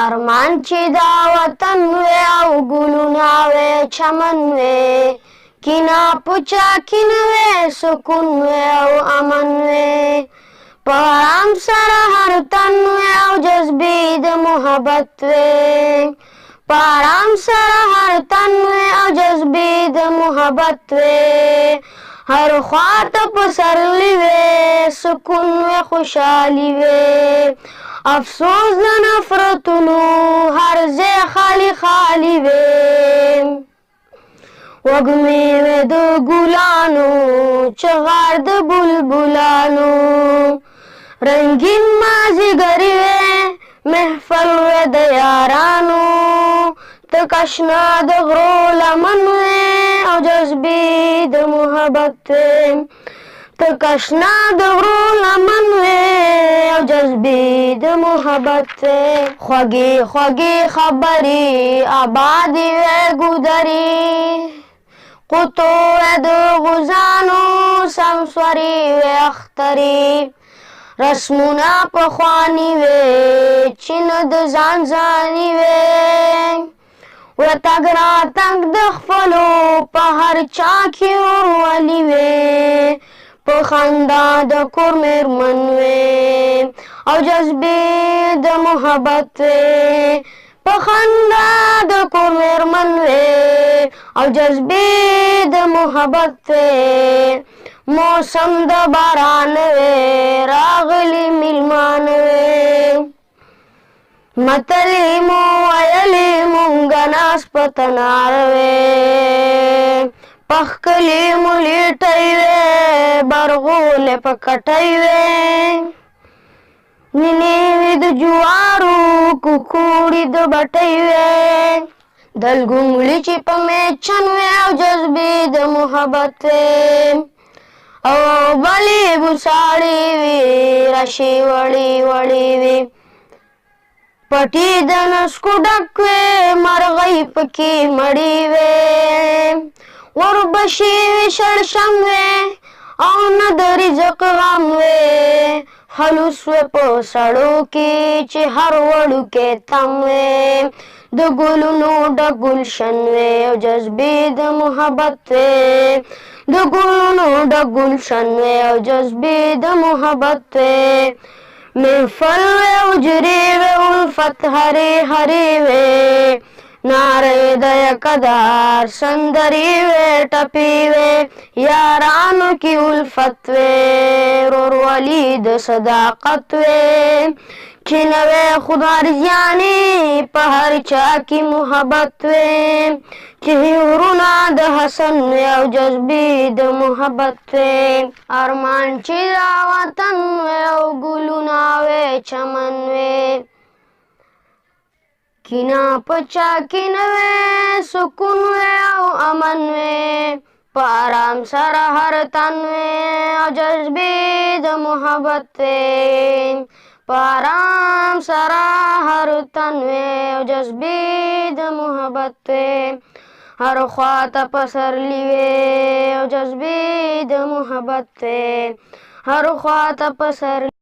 ارمان چې دا وطن وې او ګلونه وې چمن وې کینا پوچا کین وې سکون وې او امن وې په آرام سره هر تن وې او جذبې د محبت وې په آرام سره هر تن وې او جذبې د محبت وې هر خواته پسرلی وې سکون وې خوشحالي وې افسوس د نفرتونو هر ځای خالی خالی وې وږمې وې د ګلانو چغار د بلبلانو رنګین مازیګری وې محفل وې د یارانو تک اشنا د غرو لمن وې او جذبې د محبت وې تک اشنا د غرو لمن وې او جذبې د محبت وې خوږې خوږې خبرې آبادې وې ګودرې قطو وې د غوزانو سمسورې وې اخترې رسمونه پخواني وې چې نه د ځان ځاني وې وتګ راتګ د خپلو په هر چا کې ورولي وې په خندا د کور مېرمن وې او جذبې د محبت وې په خندا د کور مېرمن وې او جذبې د محبت وې موسم د باران وې راغلي میلمان وې متلې مو ویلې مونږ ناس په تنار وې پخکلې مو لیټی وې برغولې په کټی وې نینې وې د جوارو کوکوړې د بټۍ وې دلګونګلې چې په میچن وې او جذبې د محبت وې او بلې بوساړې وې رشې وړې وړې وې پټې د نسکو ډک وې مرغۍ پکې مړې وې وربشې وې شړشم وې او نه د رزق غم وې هلوس وې په سړو کې چې هر وړوکی تم وې د ګلونو ډک ګلشن وې او جذبې د محبت وې د ګلونو ډک ګلشن وې او جذبې د محبت وې محفل وې حجرې وې الفت هرې هرې وې نارې د یکدار سندرې وې ټپې وې یارانو کې الفت وې ورورولي د صداقت وې کینه وې خودغرضیانې په هر چا کې محبت وې چې ورونه د حسن وې او جذبې د محبت وې ارمان چې دا وطن وې او ګلونه وې چمن وې کینا پچا کې نه وې سکون وې او امن وې په آرام سره هر تن وې او جذبې د محبت وې په آرام سره هر تن وې او جذبې د محبت وې هر خواته پسرلی وې او جذبې د محبت وې هر خواته پسرلی